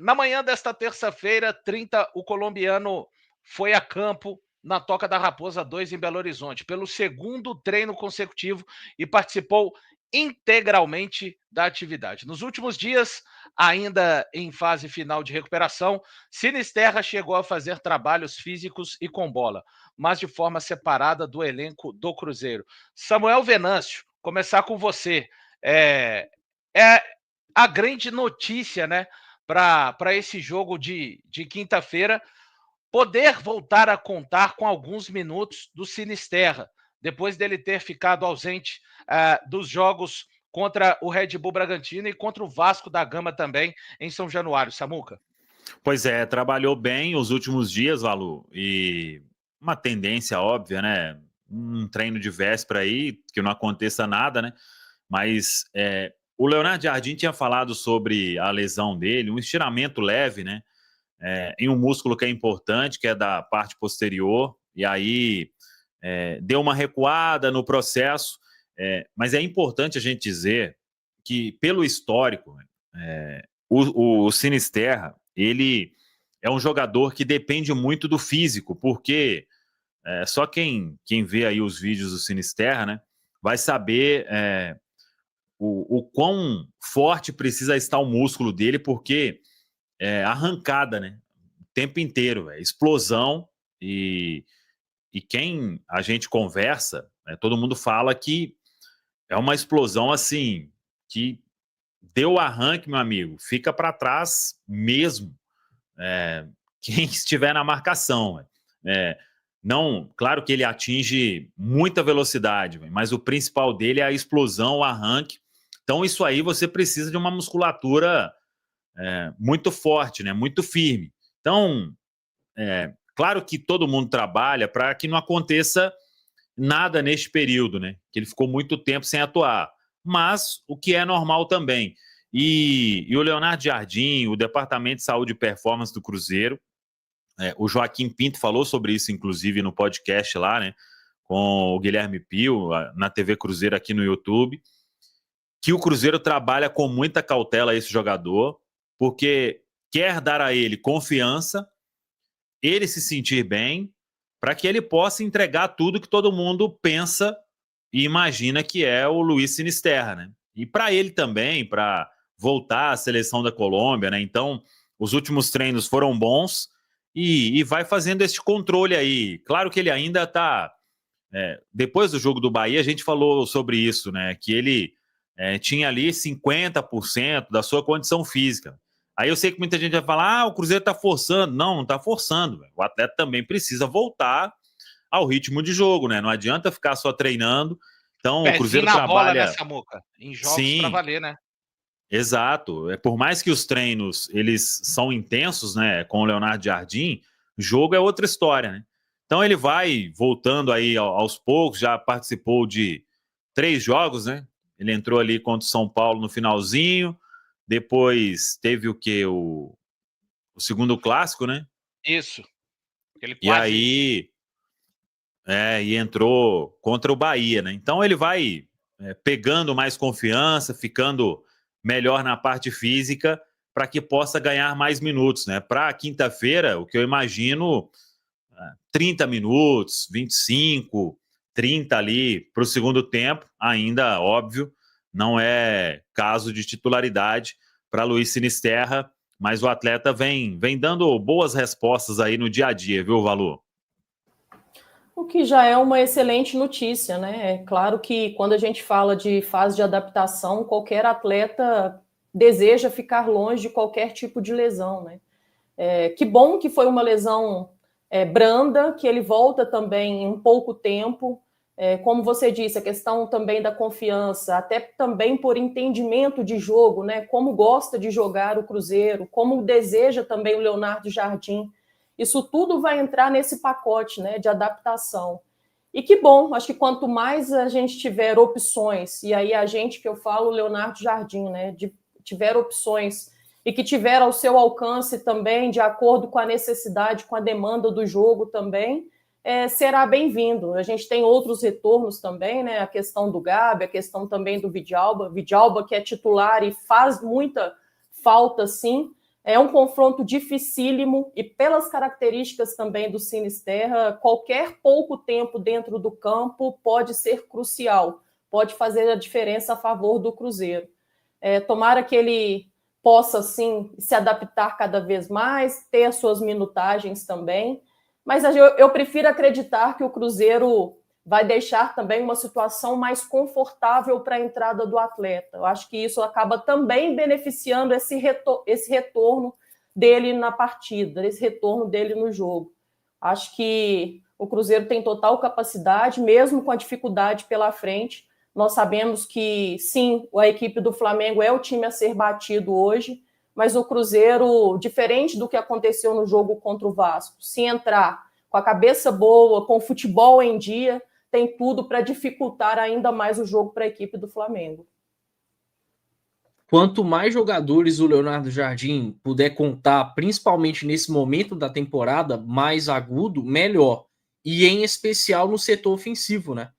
Na manhã desta terça-feira, 30, o colombiano foi a campo na Toca da Raposa 2 em Belo Horizonte, pelo segundo treino consecutivo e participou integralmente da atividade. Nos últimos dias, ainda em fase final de recuperação, Sinisterra chegou a fazer trabalhos físicos e com bola, mas de forma separada do elenco do Cruzeiro. Samuel Venâncio, começar com você. É a grande notícia, né, para esse jogo de quinta-feira, poder voltar a contar com alguns minutos do Sinisterra, depois dele ter ficado ausente dos jogos contra o Red Bull Bragantino e contra o Vasco da Gama também em São Januário. Samuca? Pois é, trabalhou bem os últimos dias, Valu, e uma tendência óbvia, né? Um treino de véspera aí, que não aconteça nada, né? Mas o Leonardo Jardim tinha falado sobre a lesão dele, um estiramento leve, né? Em um músculo que é importante, que é da parte posterior, e aí deu uma recuada no processo, mas é importante a gente dizer que, pelo histórico, o Sinisterra, ele é um jogador que depende muito do físico, porque só quem vê aí os vídeos do Sinisterra, né, vai saber o quão forte precisa estar o músculo dele, porque arrancada, né, o tempo inteiro, explosão, e quem a gente conversa, todo mundo fala que é uma explosão assim, que deu arranque, meu amigo, fica para trás mesmo. Quem estiver na marcação. Não, claro que ele atinge muita velocidade, mas o principal dele é a explosão, o arranque. Então, isso aí você precisa de uma musculatura muito forte, né? Muito firme. Então, claro que todo mundo trabalha para que não aconteça nada neste período, né? Que ele ficou muito tempo sem atuar. Mas o que é normal também. E o Leonardo Jardim, o Departamento de Saúde e Performance do Cruzeiro, o Joaquim Pinto falou sobre isso, inclusive, no podcast lá, né? Com o Guilherme Pio, na TV Cruzeiro aqui no YouTube, que o Cruzeiro trabalha com muita cautela a esse jogador, porque quer dar a ele confiança, ele se sentir bem, para que ele possa entregar tudo que todo mundo pensa e imagina que é o Luiz Sinisterra, né? E para ele também, para voltar à seleção da Colômbia, né? Então, os últimos treinos foram bons e vai fazendo esse controle aí. Claro que ele ainda está... depois do jogo do Bahia, a gente falou sobre isso, né? Que ele tinha ali 50% da sua condição física. Aí eu sei que muita gente vai falar, o Cruzeiro está forçando. Não, não está forçando. Véio. O atleta também precisa voltar ao ritmo de jogo, né? Não adianta ficar só treinando. Então, o Pezinho Cruzeiro na bola, né, trabalha... Samuca? Em jogos para Sim, valer, né? exato. Por mais que os treinos eles são intensos, né, com o Leonardo Jardim, jogo é outra história, né? Então ele vai voltando aí aos poucos, já participou de 3 jogos, né? Ele entrou ali contra o São Paulo no finalzinho, depois teve o que? O segundo clássico, né? Isso. Ele E quase. aí e entrou contra o Bahia, né? Então ele vai pegando mais confiança, ficando melhor na parte física para que possa ganhar mais minutos, né? Para quinta-feira, o que eu imagino, 30 minutos, 25, 30 ali para o segundo tempo, ainda, óbvio, não é caso de titularidade para Luiz Sinisterra, mas o atleta vem dando boas respostas aí no dia a dia, viu, Valu? O que já é uma excelente notícia, né? É claro que quando a gente fala de fase de adaptação, qualquer atleta deseja ficar longe de qualquer tipo de lesão, né? Que bom que foi uma lesão branda, que ele volta também em pouco tempo. Como você disse, a questão também da confiança, até também por entendimento de jogo, né? Como gosta de jogar o Cruzeiro, como deseja também o Leonardo Jardim. Isso tudo vai entrar nesse pacote, né, de adaptação. E que bom, acho que quanto mais a gente tiver opções, e aí a gente que eu falo, Leonardo Jardim, né, tiver opções e que tiver ao seu alcance também, de acordo com a necessidade, com a demanda do jogo também, será bem-vindo. A gente tem outros retornos também, né, a questão do Gabi, a questão também do Vidalba que é titular e faz muita falta, sim, É um confronto dificílimo e pelas características também do Sinisterra, qualquer pouco tempo dentro do campo pode ser crucial, pode fazer a diferença a favor do Cruzeiro. Tomara que ele possa, sim, se adaptar cada vez mais, ter as suas minutagens também, mas eu prefiro acreditar que o Cruzeiro vai deixar também uma situação mais confortável para a entrada do atleta. Eu acho que isso acaba também beneficiando esse retorno dele na partida, esse retorno dele no jogo. Acho que o Cruzeiro tem total capacidade, mesmo com a dificuldade pela frente. Nós sabemos que, sim, a equipe do Flamengo é o time a ser batido hoje, mas o Cruzeiro, diferente do que aconteceu no jogo contra o Vasco, se entrar com a cabeça boa, com o futebol em dia, tem tudo para dificultar ainda mais o jogo para a equipe do Flamengo. Quanto mais jogadores o Leonardo Jardim puder contar, principalmente nesse momento da temporada mais agudo, melhor. E em especial no setor ofensivo, né?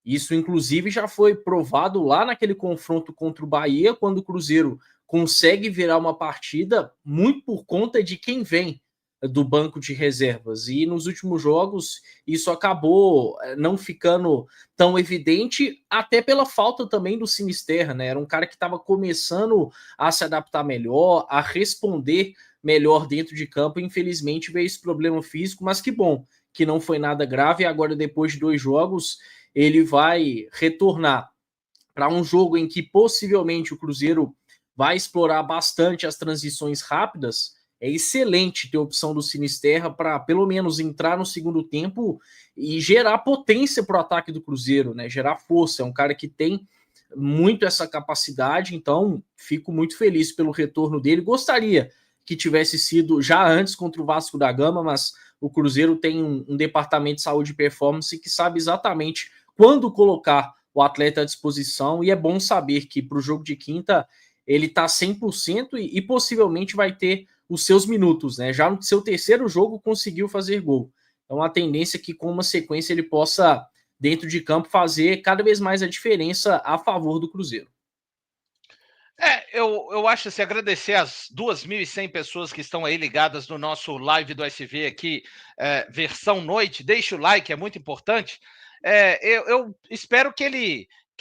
Isso, inclusive, já foi provado lá naquele confronto contra o Bahia, quando o Cruzeiro consegue virar uma partida muito por conta de quem vem do banco de reservas. E nos últimos jogos isso acabou não ficando tão evidente, até pela falta também do Sinisterra, né? Era um cara que estava começando a se adaptar melhor, a responder melhor dentro de campo. Infelizmente veio esse problema físico, mas que bom que não foi nada grave. E agora, depois de 2 jogos, ele vai retornar para um jogo em que possivelmente o Cruzeiro vai explorar bastante as transições rápidas. É excelente ter a opção do Sinisterra para pelo menos entrar no segundo tempo e gerar potência para o ataque do Cruzeiro, né? Gerar força. É um cara que tem muito essa capacidade, então fico muito feliz pelo retorno dele. Gostaria que tivesse sido já antes contra o Vasco da Gama, mas o Cruzeiro tem um departamento de saúde e performance que sabe exatamente quando colocar o atleta à disposição, e é bom saber que para o jogo de quinta ele está 100% e possivelmente vai ter os seus minutos, né? Já no seu terceiro jogo conseguiu fazer gol. Então a tendência é que com uma sequência ele possa, dentro de campo, fazer cada vez mais a diferença a favor do Cruzeiro. Eu acho assim, agradecer as 2.100 pessoas que estão aí ligadas no nosso live do SV aqui, versão noite. Deixa o like, é muito importante. Eu espero que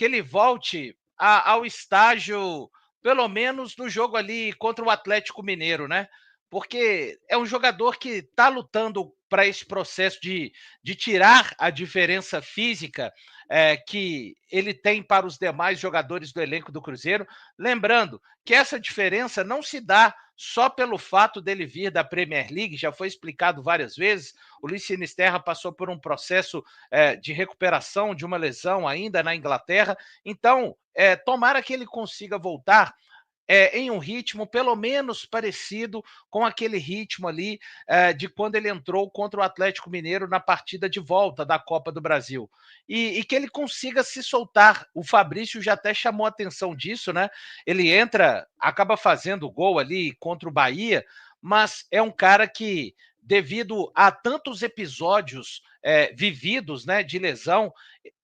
ele volte ao estágio, pelo menos no jogo ali contra o Atlético Mineiro, né? Porque é um jogador que está lutando para esse processo de tirar a diferença física que ele tem para os demais jogadores do elenco do Cruzeiro. Lembrando que essa diferença não se dá só pelo fato dele vir da Premier League, já foi explicado várias vezes. O Luiz Sinisterra passou por um processo de recuperação de uma lesão ainda na Inglaterra. Então, tomara que ele consiga voltar em um ritmo pelo menos parecido com aquele ritmo ali de quando ele entrou contra o Atlético Mineiro na partida de volta da Copa do Brasil. E que ele consiga se soltar. O Fabrício já até chamou a atenção disso, né? Ele entra, acaba fazendo gol ali contra o Bahia, mas é um cara que, devido a tantos episódios vividos, né, de lesão,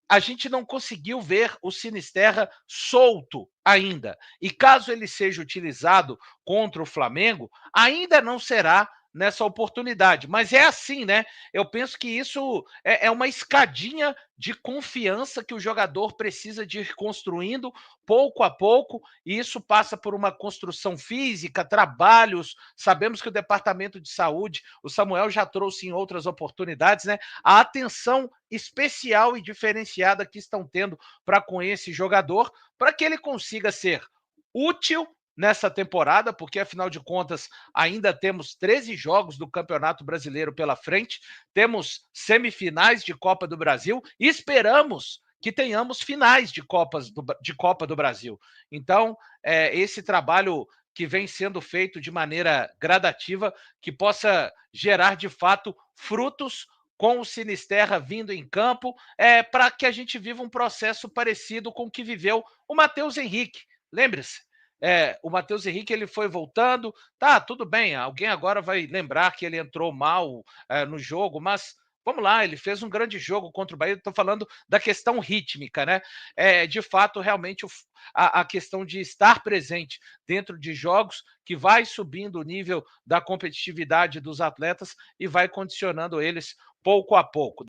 a gente não conseguiu ver o Sinisterra solto ainda. E caso ele seja utilizado contra o Flamengo, ainda não será nessa oportunidade. Mas é assim, né? Eu penso que isso é uma escadinha de confiança que o jogador precisa de ir construindo pouco a pouco, e isso passa por uma construção física, trabalhos. Sabemos que o Departamento de Saúde, o Samuel já trouxe em outras oportunidades, né? A atenção especial e diferenciada que estão tendo para com esse jogador, para que ele consiga ser útil nessa temporada, porque afinal de contas ainda temos 13 jogos do Campeonato Brasileiro pela frente, temos semifinais de Copa do Brasil e esperamos que tenhamos finais de Copa do Brasil. Então, esse trabalho que vem sendo feito de maneira gradativa, que possa gerar de fato frutos com o Sinisterra vindo em campo, para que a gente viva um processo parecido com o que viveu o Matheus Henrique. Lembre-se, o Matheus Henrique ele foi voltando, tá, tudo bem, alguém agora vai lembrar que ele entrou mal no jogo, mas vamos lá, ele fez um grande jogo contra o Bahia, estou falando da questão rítmica, né? De fato, realmente, a questão de estar presente dentro de jogos que vai subindo o nível da competitividade dos atletas e vai condicionando eles pouco a pouco.